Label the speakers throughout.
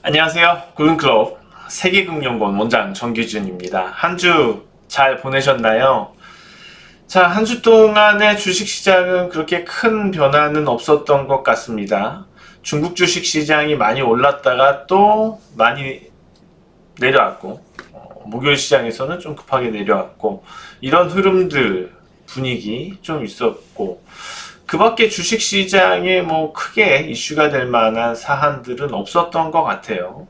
Speaker 1: 안녕하세요. 골든클럽 세계금융원 원장 정규준입니다. 한 주 잘 보내셨나요? 자, 한 주 동안의 주식시장은 그렇게 큰 변화는 없었던 것 같습니다. 중국 주식시장이 많이 올랐다가 또 많이 내려왔고, 목요일 시장에서는 좀 급하게 내려왔고, 이런 흐름들 분위기 좀 있었고, 그 밖에 주식시장에 뭐 크게 이슈가 될 만한 사안들은 없었던 것 같아요.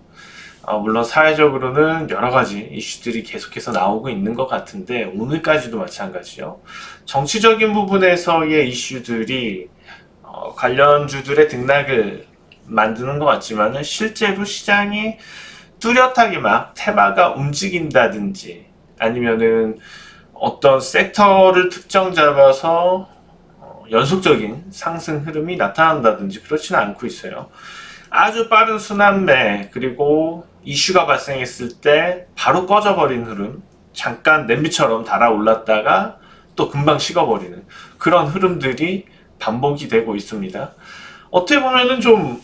Speaker 1: 물론 사회적으로는 여러 가지 이슈들이 계속해서 나오고 있는 것 같은데, 오늘까지도 마찬가지요. 정치적인 부분에서의 이슈들이 관련주들의 등락을 만드는 것 같지만은 실제로 시장이 뚜렷하게 막 테마가 움직인다든지 아니면은 어떤 섹터를 특정 잡아서 연속적인 상승 흐름이 나타난다든지 그렇지는 않고 있어요. 아주 빠른 순환매 그리고 이슈가 발생했을 때 바로 꺼져버린 흐름, 잠깐 냄비처럼 달아올랐다가 또 금방 식어버리는 그런 흐름들이 반복이 되고 있습니다. 어떻게 보면은 좀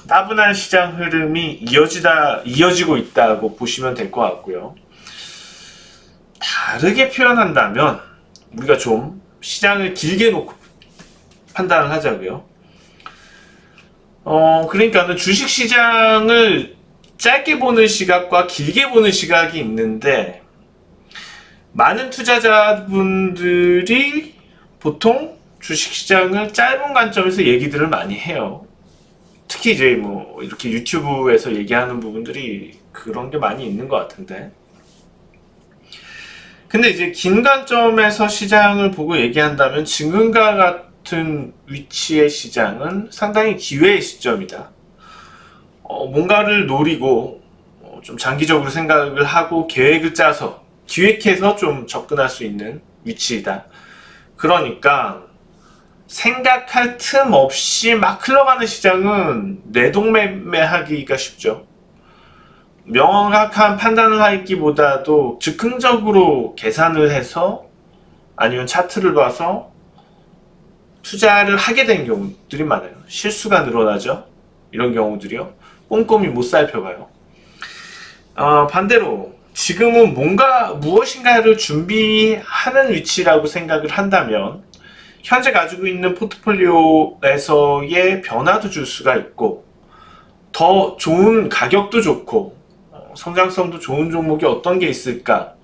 Speaker 1: 따분한 시장 흐름이 이어지고 있다고 보시면 될 것 같고요. 다르게 표현한다면 우리가 좀 시장을 길게 놓고 판단을 하자고요. 그러니까는 주식시장을 짧게 보는 시각과 길게 보는 시각이 있는데, 많은 투자자분들이 보통 주식시장을 짧은 관점에서 얘기들을 많이 해요. 특히 이제 뭐 이렇게 유튜브에서 얘기하는 부분들이 그런 게 많이 있는 것 같은데, 근데 이제 긴 관점에서 시장을 보고 얘기한다면 지금과 같은 위치의 시장은 상당히 기회의 시점이다. 뭔가를 노리고 좀 장기적으로 생각을 하고 계획을 짜서 기획해서 좀 접근할 수 있는 위치이다. 그러니까 생각할 틈 없이 막 흘러가는 시장은 내동매매하기가 쉽죠. 명확한 판단을 하기보다도 즉흥적으로 계산을 해서 아니면 차트를 봐서 투자를 하게 된 경우들이 많아요. 실수가 늘어나죠. 이런 경우들이요. 꼼꼼히 못 살펴봐요. 반대로 지금은 무엇인가를 준비하는 위치라고 생각을 한다면 현재 가지고 있는 포트폴리오에서의 변화도 줄 수가 있고, 더 좋은 가격도 좋고 성장성도 좋은 종목이 어떤 게 있을까?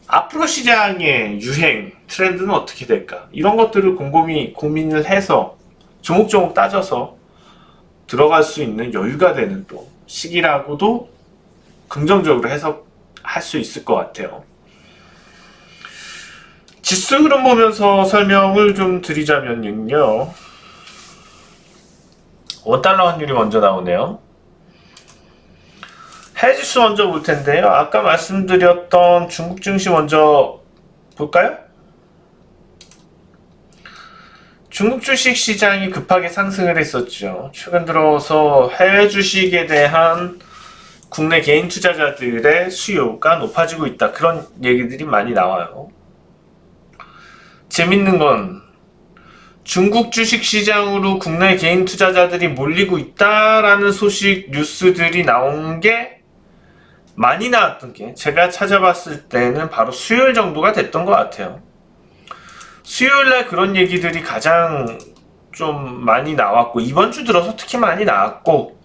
Speaker 1: 앞으로 시장의 유행, 트렌드는 어떻게 될까? 이런 것들을 곰곰이 고민을 해서 조목조목 따져서 들어갈 수 있는 여유가 되는 또 시기라고도 긍정적으로 해석할 수 있을 것 같아요. 지수 흐름 보면서 설명을 좀 드리자면요. 원달러 환율이 먼저 나오네요. 해외지수 먼저 볼 텐데요. 아까 말씀드렸던 중국 증시 먼저 볼까요? 중국 주식 시장이 급하게 상승을 했었죠. 최근 들어서 해외 주식에 대한 국내 개인 투자자들의 수요가 높아지고 있다. 그런 얘기들이 많이 나와요. 재밌는 건 중국 주식 시장으로 국내 개인 투자자들이 몰리고 있다라는 소식, 뉴스들이 나온 게 많이 나왔던 게 제가 찾아봤을 때는 바로 수요일 정도가 됐던 것 같아요. 수요일날 그런 얘기들이 가장 좀 많이 나왔고, 이번 주 들어서 특히 많이 나왔고,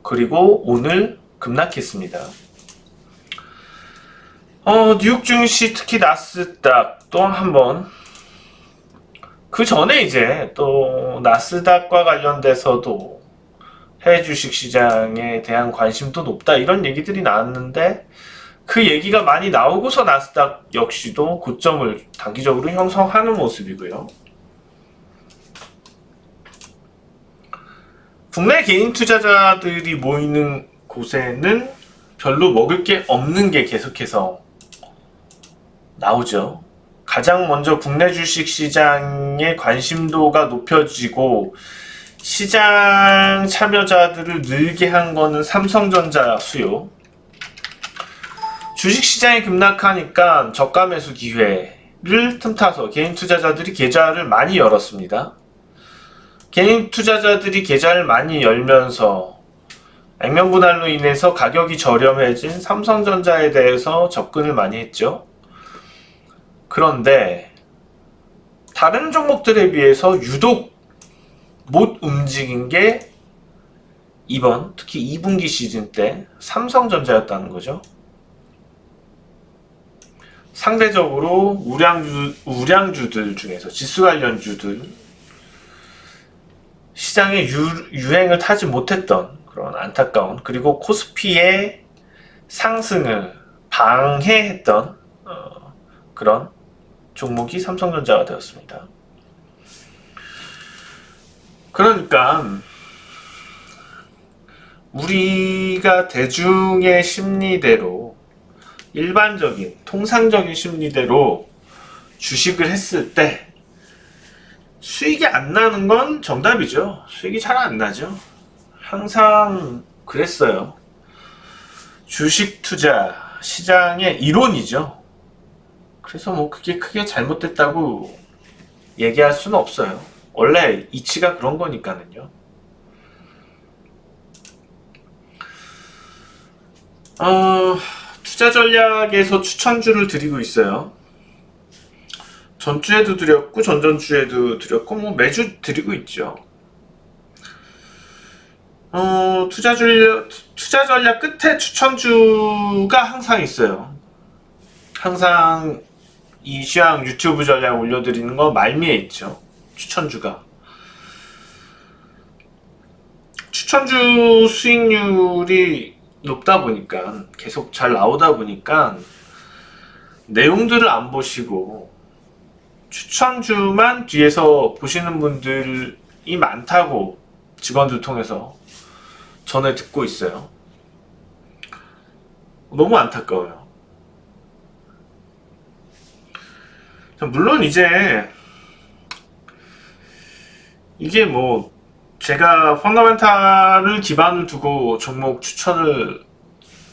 Speaker 1: 그리고 오늘 급락했습니다. 뉴욕 증시 특히 나스닥 또 한번, 그 전에 이제 또 나스닥과 관련돼서도 해외 주식시장에 대한 관심도 높다 이런 얘기들이 나왔는데, 그 얘기가 많이 나오고서 나스닥 역시도 고점을 단기적으로 형성하는 모습이고요. 국내 개인 투자자들이 모이는 곳에는 별로 먹을 게 없는 게 계속해서 나오죠. 가장 먼저 국내 주식시장의 관심도가 높여지고 시장 참여자들을 늘게 한 거는 삼성전자 수요. 주식시장이 급락하니까 저가 매수 기회를 틈타서 개인 투자자들이 계좌를 많이 열었습니다. 개인 투자자들이 계좌를 많이 열면서 액면 분할로 인해서 가격이 저렴해진 삼성전자에 대해서 접근을 많이 했죠. 그런데 다른 종목들에 비해서 유독 못 움직인 게 이번 특히 2분기 시즌 때 삼성전자였다는 거죠. 상대적으로 우량주들 중에서 지수 관련주들 시장의 유행을 타지 못했던 그런 안타까운, 그리고 코스피의 상승을 방해했던 그런 종목이 삼성전자가 되었습니다. 그러니까 우리가 대중의 심리대로, 일반적인 통상적인 심리대로 주식을 했을 때 수익이 안 나는 건 정답이죠. 수익이 잘 안 나죠. 항상 그랬어요. 주식 투자 시장의 이론이죠. 그래서 뭐 그게 크게 잘못됐다고 얘기할 수는 없어요. 원래 이치가 그런 거니까는요. 투자 전략에서 추천주를 드리고 있어요. 전주에도 드렸고 전전주에도 드렸고 뭐 매주 드리고 있죠. 투자 전략 끝에 추천주가 항상 있어요. 항상 이 시황 유튜브 전략 올려드리는 거 말미에 있죠. 추천주가. 추천주 수익률이 높다 보니까, 계속 잘 나오다 보니까 내용들을 안 보시고 추천주만 뒤에서 보시는 분들이 많다고 직원들 통해서 전해 듣고 있어요. 너무 안타까워요. 물론 이제 이게 뭐 제가 펀더멘탈을 기반을 두고 종목 추천을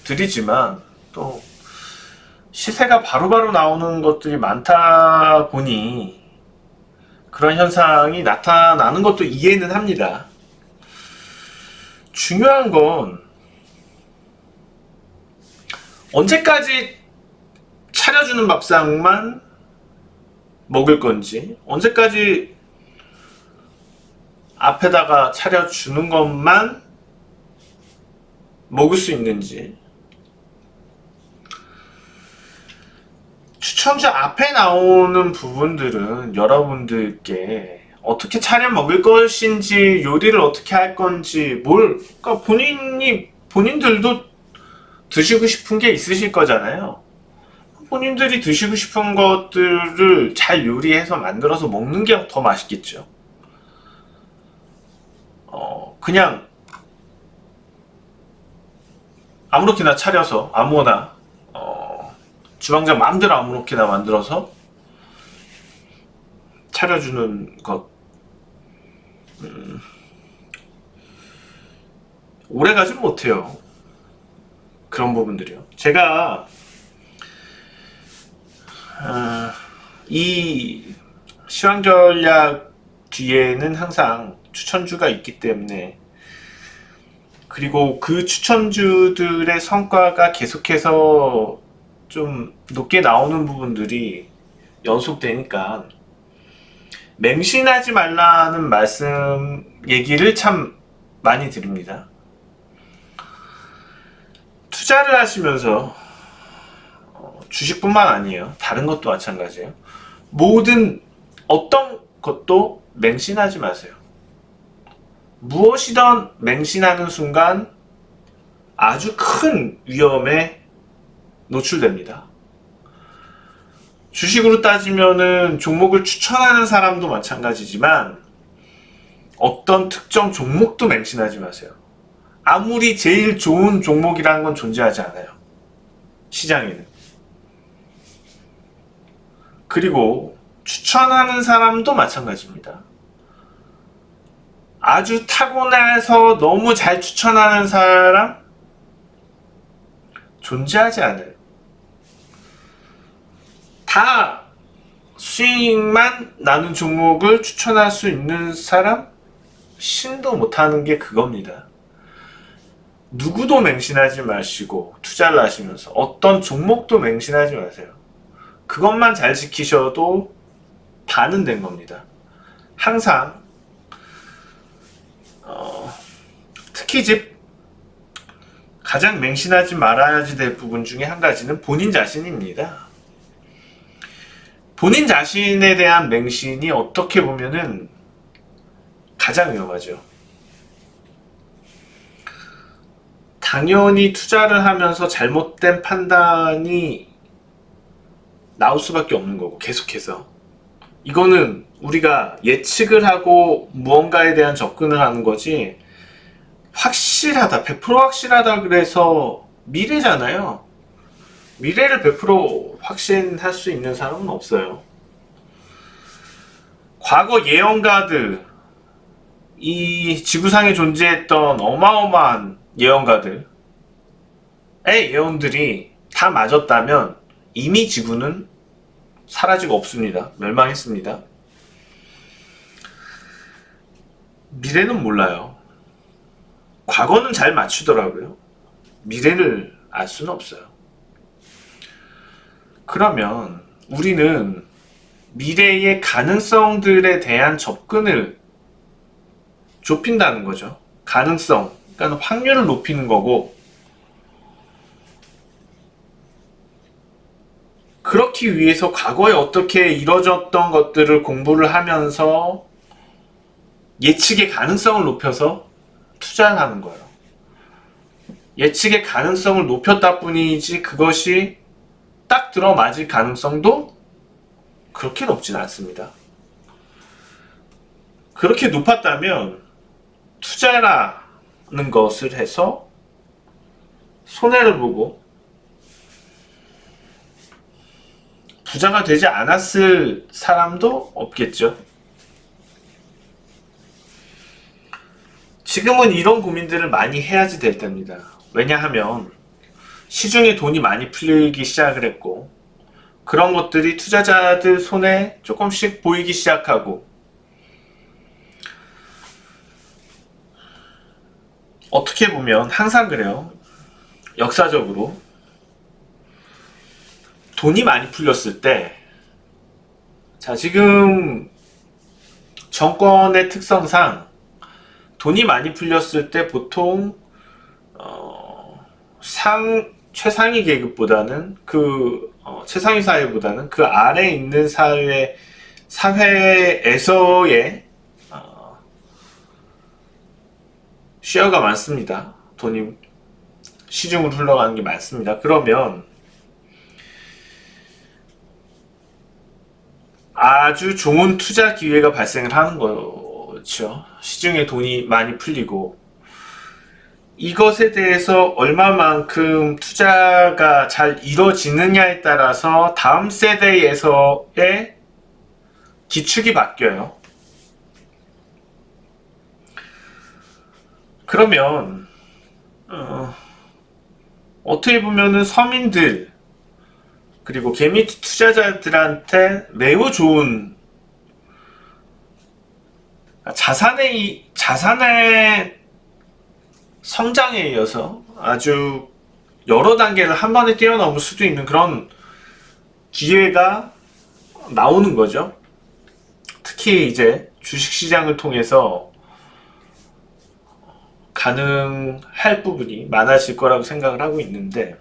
Speaker 1: 드리지만 또 시세가 바로바로 나오는 것들이 많다 보니 그런 현상이 나타나는 것도 이해는 합니다. 중요한 건 언제까지 차려주는 밥상만 먹을 건지, 언제까지 앞에다가 차려주는 것만 먹을 수 있는지. 추천주 앞에 나오는 부분들은 여러분들께 어떻게 차려 먹을 것인지, 요리를 어떻게 할 건지, 그러니까 본인들도 드시고 싶은 게 있으실 거잖아요. 본인들이 드시고 싶은 것들을 잘 요리해서 만들어서 먹는 게 더 맛있겠죠. 그냥 아무렇게나 차려서 아무거나 주방장 마음대로 아무렇게나 만들어서 차려주는 것, 오래가진 못해요. 그런 부분들이요. 제가 이 시황전략 뒤에는 항상 추천주가 있기 때문에, 그리고 그 추천주들의 성과가 계속해서 좀 높게 나오는 부분들이 연속되니까 맹신하지 말라는 말씀, 얘기를 참 많이 드립니다. 투자를 하시면서 주식뿐만 아니에요. 다른 것도 마찬가지예요. 모든 어떤 것도 맹신하지 마세요. 무엇이든 맹신하는 순간 아주 큰 위험에 노출됩니다. 주식으로 따지면은 종목을 추천하는 사람도 마찬가지지만 어떤 특정 종목도 맹신하지 마세요. 아무리 제일 좋은 종목이라는 건 존재하지 않아요. 시장에는. 그리고 추천하는 사람도 마찬가지입니다. 아주 타고나서 너무 잘 추천하는 사람 존재하지 않아요. 다 수익만 나는 종목을 추천할 수 있는 사람? 신도 못하는 게 그겁니다. 누구도 맹신하지 마시고 투자를 하시면서 어떤 종목도 맹신하지 마세요. 그것만 잘 지키셔도 반은 된 겁니다. 항상 특히 이제 가장 맹신하지 말아야지 될 부분 중에 한 가지는 본인 자신입니다. 본인 자신에 대한 맹신이 어떻게 보면은 가장 위험하죠. 당연히 투자를 하면서 잘못된 판단이 나올 수밖에 없는 거고, 계속해서 이거는 우리가 예측을 하고 무언가에 대한 접근을 하는 거지, 확실하다, 100% 확실하다 그래서 미래잖아요. 미래를 100% 확신할 수 있는 사람은 없어요. 과거 예언가들, 이 지구상에 존재했던 어마어마한 예언가들의 예언들이 다 맞았다면 이미 지구는 사라지고 없습니다. 멸망했습니다. 미래는 몰라요. 과거는 잘 맞추더라고요. 미래를 알 수는 없어요. 그러면 우리는 미래의 가능성들에 대한 접근을 좁힌다는 거죠. 가능성, 그러니까 확률을 높이는 거고, 그렇기 위해서 과거에 어떻게 이뤄졌던 것들을 공부를 하면서 예측의 가능성을 높여서 투자를 하는 거예요. 예측의 가능성을 높였다 뿐이지 그것이 딱 들어맞을 가능성도 그렇게 높진 않습니다. 그렇게 높았다면 투자라는 것을 해서 손해를 보고 부자가 되지 않았을 사람도 없겠죠. 지금은 이런 고민들을 많이 해야지 될 때입니다. 왜냐하면 시중에 돈이 많이 풀리기 시작을 했고, 그런 것들이 투자자들 손에 조금씩 보이기 시작하고, 어떻게 보면 항상 그래요. 역사적으로 돈이 많이 풀렸을 때, 자, 지금 정권의 특성상 돈이 많이 풀렸을 때 보통 최상위 계급보다는 최상위 사회보다는 그 아래에 있는 사회에서의 쉐어가 많습니다. 돈이 시중으로 흘러가는 게 많습니다. 그러면 아주 좋은 투자 기회가 발생을 하는 거죠. 시중에 돈이 많이 풀리고, 이것에 대해서 얼마만큼 투자가 잘 이루어지느냐에 따라서 다음 세대에서의 기축이 바뀌어요. 그러면 어떻게 보면은 서민들 그리고 개미 투자자들한테 매우 좋은 자산의 성장에 이어서 아주 여러 단계를 한 번에 뛰어넘을 수도 있는 그런 기회가 나오는 거죠. 특히 이제 주식시장을 통해서 가능할 부분이 많아질 거라고 생각을 하고 있는데,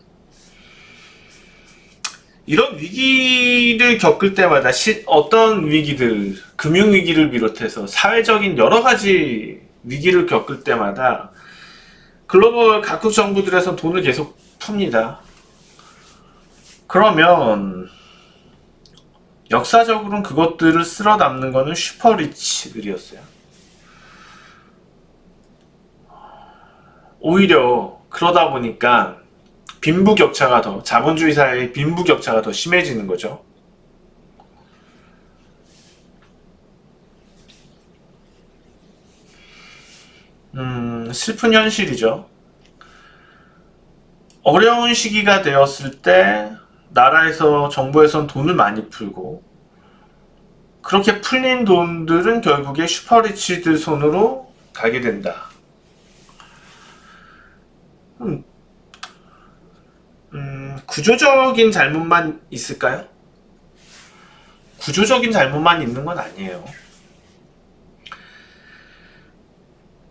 Speaker 1: 이런 위기를 겪을 때마다 어떤 위기들, 금융위기를 비롯해서 사회적인 여러 가지 위기를 겪을 때마다 글로벌 각국 정부들에서 돈을 계속 풉니다. 그러면 역사적으로는 그것들을 쓸어 담는 거는 슈퍼리치들이었어요. 오히려 그러다 보니까 자본주의 사회의 빈부격차가 더 심해지는 거죠. 슬픈 현실이죠. 어려운 시기가 되었을 때 나라에서, 정부에선 돈을 많이 풀고, 그렇게 풀린 돈들은 결국에 슈퍼리치들 손으로 가게 된다. 구조적인 잘못만 있을까요? 구조적인 잘못만 있는 건 아니에요.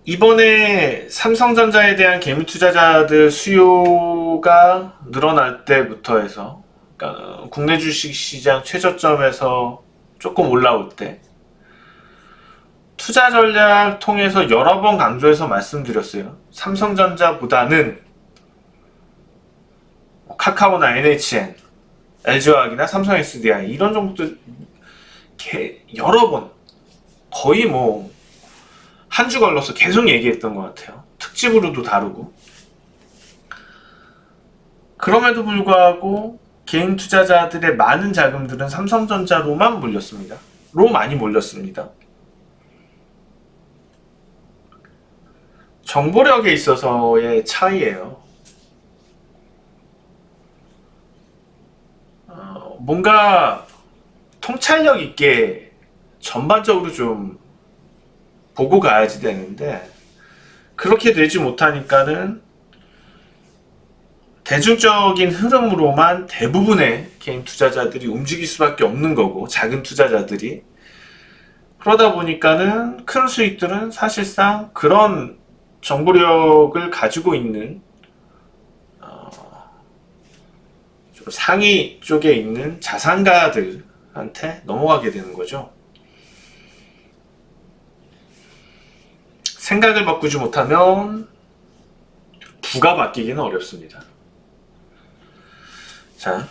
Speaker 1: 이번에 삼성전자에 대한 개미 투자자들 수요가 늘어날 때부터 해서, 그러니까 국내 주식시장 최저점에서 조금 올라올 때 투자 전략 통해서 여러 번 강조해서 말씀드렸어요. 삼성전자보다는 카카오나 NHN, LG화학이나 삼성 SDI 이런 정도들 여러 번, 거의 뭐 한 주 걸러서 계속 얘기했던 것 같아요. 특집으로도 다루고. 그럼에도 불구하고 개인 투자자들의 많은 자금들은 삼성전자로만 몰렸습니다. 많이 몰렸습니다. 정보력에 있어서의 차이예요. 뭔가 통찰력 있게 전반적으로 좀 보고 가야지 되는데, 그렇게 되지 못하니까는 대중적인 흐름으로만 대부분의 개인 투자자들이 움직일 수밖에 없는 거고, 작은 투자자들이. 그러다 보니까는 큰 수익들은 사실상 그런 정보력을 가지고 있는 좀 상위 쪽에 있는 자산가들한테 넘어가게 되는 거죠. 생각을 바꾸지 못하면 부가 바뀌기는 어렵습니다. 자,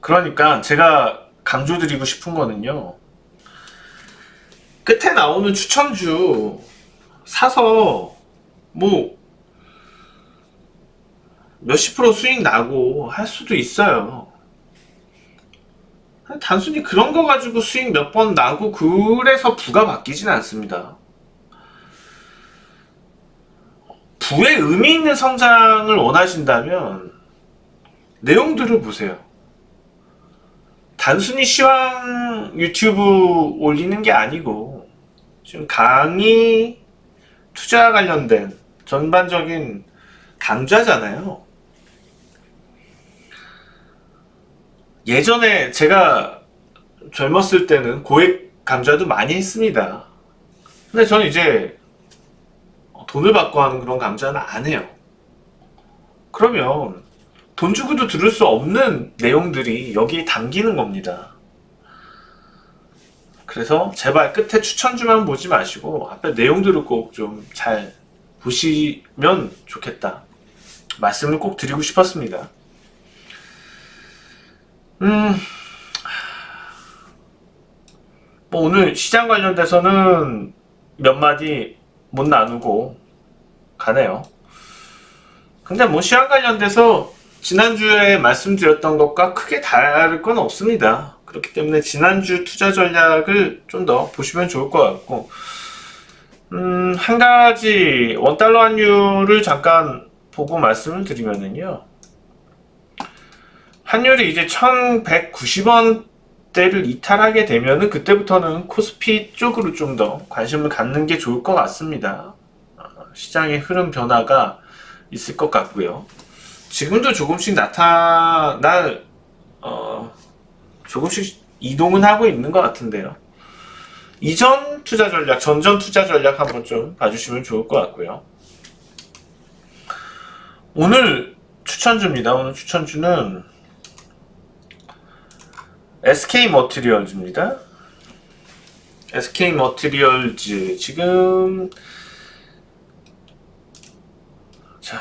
Speaker 1: 그러니까 제가 강조드리고 싶은 거는요, 끝에 나오는 추천주 사서 뭐 몇십 프로 수익 나고 할 수도 있어요. 단순히 그런 거 가지고 수익 몇 번 나고 그래서 부가 바뀌진 않습니다. 부의 의미 있는 성장을 원하신다면 내용들을 보세요. 단순히 시황 유튜브 올리는 게 아니고 지금 강의 투자 관련된 전반적인 강좌잖아요. 예전에 제가 젊었을 때는 고액 강좌도 많이 했습니다. 근데 저는 이제 돈을 받고 하는 그런 강좌는 안 해요. 그러면 돈 주고도 들을 수 없는 내용들이 여기에 담기는 겁니다. 그래서 제발 끝에 추천주만 보지 마시고 앞에 내용들을 꼭 좀 잘 보시면 좋겠다 말씀을 꼭 드리고 싶었습니다. 뭐 오늘 시장 관련돼서는 몇 마디 못 나누고 가네요. 근데 뭐 시황 관련돼서 지난주에 말씀드렸던 것과 크게 다를 건 없습니다. 그렇기 때문에 지난주 투자 전략을 좀 더 보시면 좋을 것 같고, 한 가지 원달러 환율을 잠깐 보고 말씀을 드리면은요, 환율이 이제 1190원대를 이탈하게 되면은 그때부터는 코스피 쪽으로 좀 더 관심을 갖는 게 좋을 것 같습니다. 시장의 흐름 변화가 있을 것 같고요. 지금도 조금씩 조금씩 이동은 하고 있는 것 같은데요. 이전 투자 전략, 전전 투자 전략 한번 좀 봐주시면 좋을 것 같고요. 오늘 추천주입니다. 오늘 추천주는 SK 머티리얼즈입니다. SK 머티리얼즈 지금 자,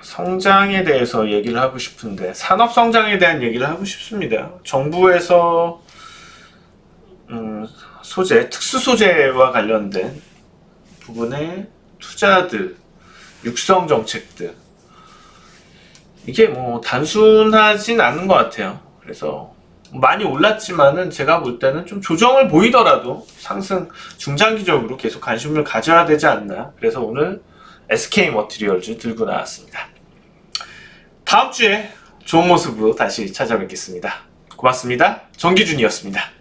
Speaker 1: 성장에 대해서 얘기를 하고 싶은데, 산업 성장에 대한 얘기를 하고 싶습니다. 정부에서 소재, 특수 소재와 관련된 부분의 투자들, 육성 정책들, 이게 뭐 단순하진 않은 것 같아요. 그래서 많이 올랐지만은 제가 볼 때는 좀 조정을 보이더라도 상승 중장기적으로 계속 관심을 가져야 되지 않나. 그래서 오늘 SK 머티리얼즈 들고 나왔습니다. 다음 주에 좋은 모습으로 다시 찾아뵙겠습니다. 고맙습니다. 정기준이었습니다.